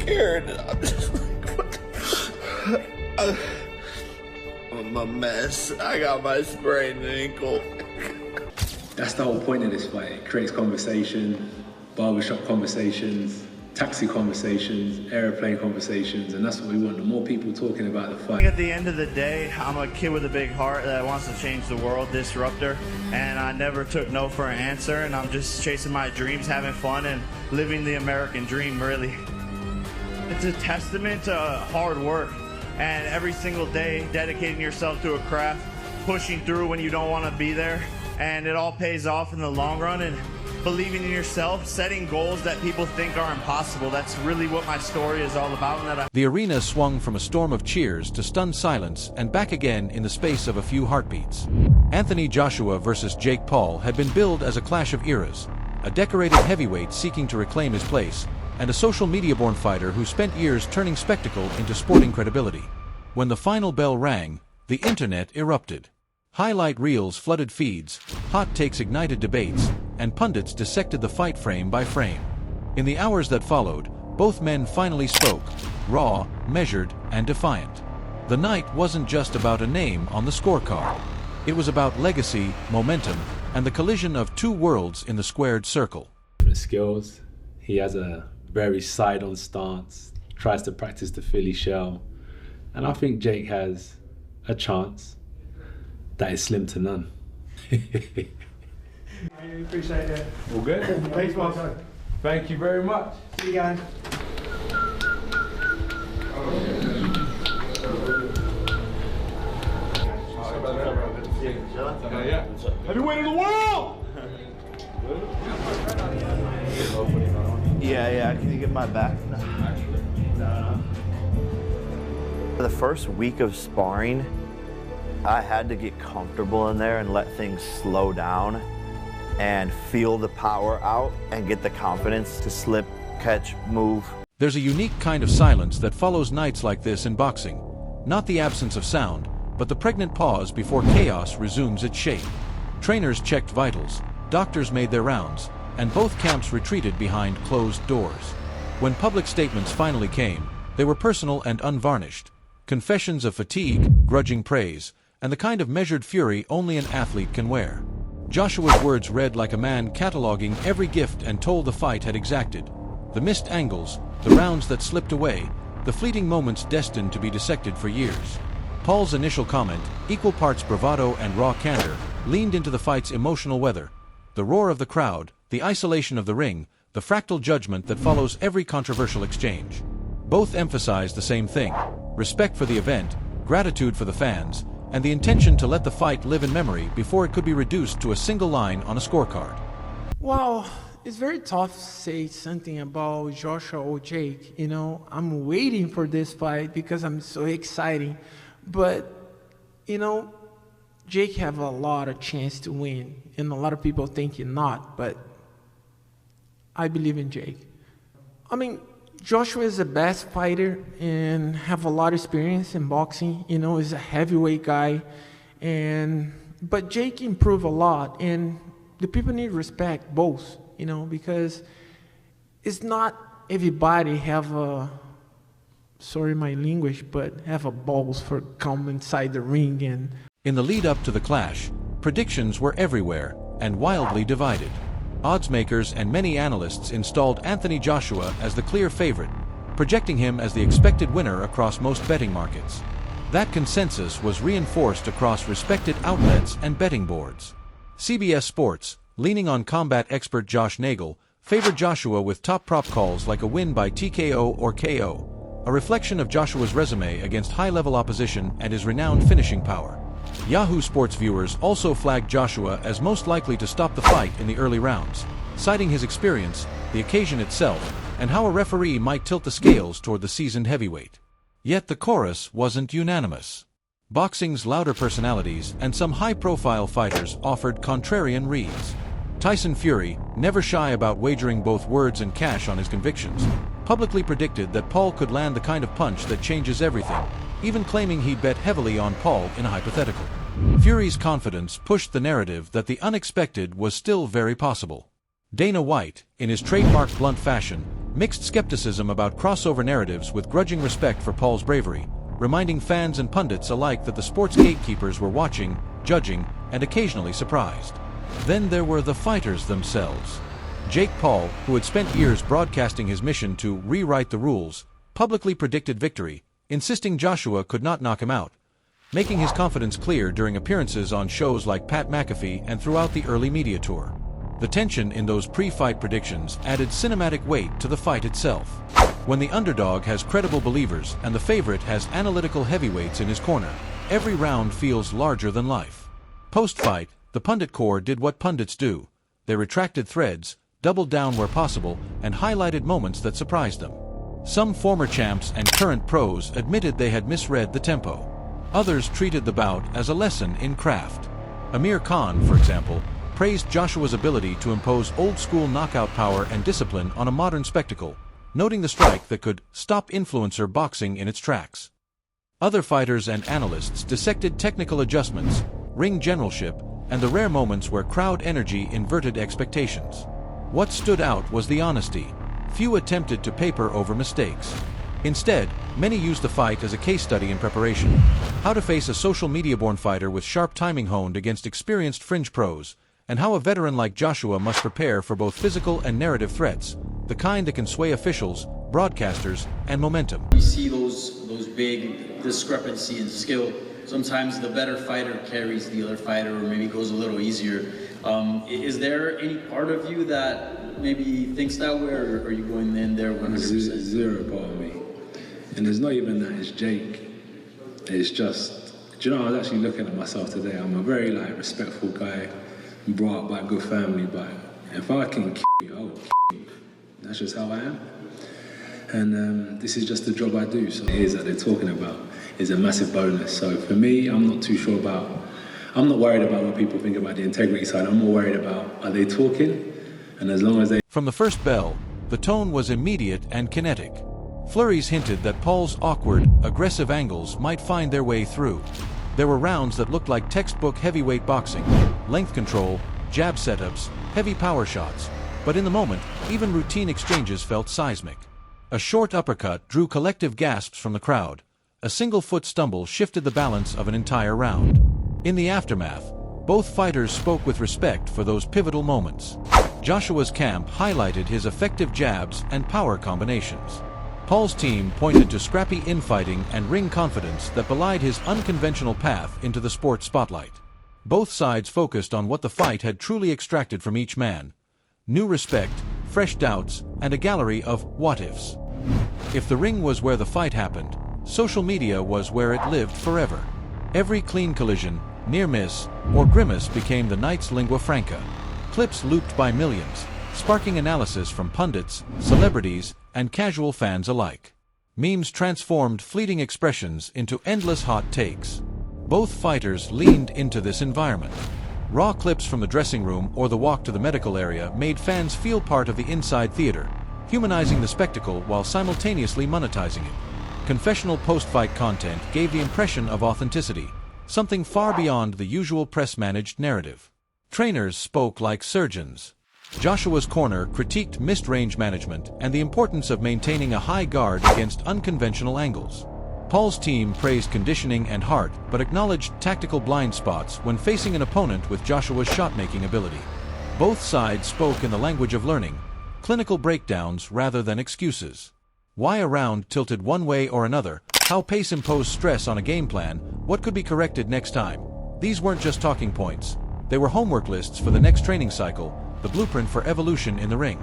scared. I'm just like, what the I'm a mess. I got my sprained ankle. That's the whole point of this fight. It creates conversation, barbershop conversations, taxi conversations, airplane conversations, and that's what we want. The more people talking about the fight. At the end of the day, I'm a kid with a big heart that wants to change the world, disruptor, and I never took no for an answer, and I'm just chasing my dreams, having fun, and living the American dream, really. It's a testament to hard work, and every single day dedicating yourself to a craft, pushing through when you don't want to be there, and it all pays off in the long run, and believing in yourself, setting goals that people think are impossible. That's really what my story is all about. And The arena swung from a storm of cheers to stunned silence and back again in the space of a few heartbeats. Anthony Joshua versus Jake Paul had been billed as a clash of eras, a decorated heavyweight seeking to reclaim his place, and a social media-born fighter who spent years turning spectacle into sporting credibility. When the final bell rang, the internet erupted. Highlight reels flooded feeds, hot takes ignited debates, and pundits dissected the fight frame by frame. In the hours that followed, both men finally spoke, raw, measured, and defiant. The night wasn't just about a name on the scorecard. It was about legacy, momentum, and the collision of two worlds in the squared circle. Different skills. He has a very side-on stance, tries to practice the Philly shell, and I think Jake has a chance that is slim to none. I really appreciate it. All good? Thanks, boss. Thank you very much. See you guys. Heavyweight of the world! Yeah, can you get my back? No. For the first week of sparring, I had to get comfortable in there and let things slow down and feel the power out and get the confidence to slip, catch, move. There's a unique kind of silence that follows nights like this in boxing. Not the absence of sound, but the pregnant pause before chaos resumes its shape. Trainers checked vitals, doctors made their rounds, and both camps retreated behind closed doors. When public statements finally came, they were personal and unvarnished. Confessions of fatigue, grudging praise, and the kind of measured fury only an athlete can wear. Joshua's words read like a man cataloging every gift and toll the fight had exacted. The missed angles, the rounds that slipped away, the fleeting moments destined to be dissected for years. Paul's initial comment, equal parts bravado and raw candor, leaned into the fight's emotional weather. The roar of the crowd, the isolation of the ring, the fractal judgment that follows every controversial exchange. Both emphasized the same thing: respect for the event, gratitude for the fans, and the intention to let the fight live in memory before it could be reduced to a single line on a scorecard. Well, it's very tough to say something about Joshua or Jake. You know, I'm waiting for this fight because I'm so excited. But, you know, Jake have a lot of chance to win, and a lot of people think he not, but I believe in Jake. I mean, Joshua is the best fighter and have a lot of experience in boxing. You know, he's a heavyweight guy, but Jake improved a lot, and the people need respect both. You know, because it's not everybody have a, sorry my language, but have a balls for come inside the ring. And in the lead up to the clash, predictions were everywhere and wildly divided. Odds makers and many analysts installed Anthony Joshua as the clear favorite, projecting him as the expected winner across most betting markets. That consensus was reinforced across respected outlets and betting boards. CBS Sports, leaning on combat expert Josh Nagel, favored Joshua with top prop calls like a win by TKO or KO, a reflection of Joshua's resume against high-level opposition and his renowned finishing power. Yahoo Sports viewers also flagged Joshua as most likely to stop the fight in the early rounds, citing his experience, the occasion itself, and how a referee might tilt the scales toward the seasoned heavyweight. Yet the chorus wasn't unanimous. Boxing's louder personalities and some high-profile fighters offered contrarian reads. Tyson Fury, never shy about wagering both words and cash on his convictions, publicly predicted that Paul could land the kind of punch that changes everything, even claiming he'd bet heavily on Paul in a hypothetical. Fury's confidence pushed the narrative that the unexpected was still very possible. Dana White, in his trademark blunt fashion, Mixed skepticism about crossover narratives with grudging respect for Paul's bravery, reminding fans and pundits alike that the sport's gatekeepers were watching, judging, and occasionally surprised. Then there were the fighters themselves. Jake Paul, who had spent years broadcasting his mission to rewrite the rules, publicly predicted victory, insisting Joshua could not knock him out, making his confidence clear during appearances on shows like Pat McAfee and throughout the early media tour. The tension in those pre-fight predictions added cinematic weight to the fight itself. When the underdog has credible believers and the favorite has analytical heavyweights in his corner, every round feels larger than life. Post-fight, the pundit corps did what pundits do. They retracted threads, doubled down where possible, and highlighted moments that surprised them. Some former champs and current pros admitted they had misread the tempo. Others treated the bout as a lesson in craft. Amir Khan, for example, praised Joshua's ability to impose old-school knockout power and discipline on a modern spectacle, noting the strike that could stop influencer boxing in its tracks. Other fighters and analysts dissected technical adjustments, ring generalship, and the rare moments where crowd energy inverted expectations. What stood out was the honesty. Few attempted to paper over mistakes. Instead, many used the fight as a case study in preparation. How to face a social media-born fighter with sharp timing honed against experienced fringe pros, and how a veteran like Joshua must prepare for both physical and narrative threats, the kind that can sway officials, broadcasters, and momentum. You see those big discrepancy in skill. Sometimes the better fighter carries the other fighter, or maybe goes a little easier. Is there any part of you that maybe thinks that way, or are you going in there 100%? Zero part of me. And there's not even that, it's Jake. It's just, do you know, I was actually looking at myself today. I'm a very respectful guy, brought up by a good family, but if I can kill you, I will kill you. That's just how I am. And this is just the job I do. So it is that they're talking about is a massive bonus. So for me, I'm not worried about what people think about the integrity side. I'm more worried about, are they talking? And as long as they... From the first bell, the tone was immediate and kinetic. Flurries hinted that Paul's awkward, aggressive angles might find their way through. There were rounds that looked like textbook heavyweight boxing, length control, jab setups, heavy power shots. But in the moment, even routine exchanges felt seismic. A short uppercut drew collective gasps from the crowd. A single foot stumble shifted the balance of an entire round. In the aftermath, both fighters spoke with respect for those pivotal moments. Joshua's camp highlighted his effective jabs and power combinations. Paul's team pointed to scrappy infighting and ring confidence that belied his unconventional path into the sport's spotlight. Both sides focused on what the fight had truly extracted from each man: new respect, fresh doubts, and a gallery of what-ifs. If the ring was where the fight happened, social media was where it lived forever. Every clean collision, near miss, or grimace became the night's lingua franca. Clips looped by millions, sparking analysis from pundits, celebrities, and casual fans alike. Memes transformed fleeting expressions into endless hot takes. Both fighters leaned into this environment. Raw clips from the dressing room or the walk to the medical area made fans feel part of the inside theater, humanizing the spectacle while simultaneously monetizing it. Confessional post-fight content gave the impression of authenticity, something far beyond the usual press-managed narrative. Trainers spoke like surgeons. Joshua's corner critiqued missed range management and the importance of maintaining a high guard against unconventional angles. Paul's team praised conditioning and heart, but acknowledged tactical blind spots when facing an opponent with Joshua's shot-making ability. Both sides spoke in the language of learning, clinical breakdowns rather than excuses. Why a round tilted one way or another, how pace imposed stress on a game plan, what could be corrected next time. These weren't just talking points. They were homework lists for the next training cycle, the blueprint for evolution in the ring.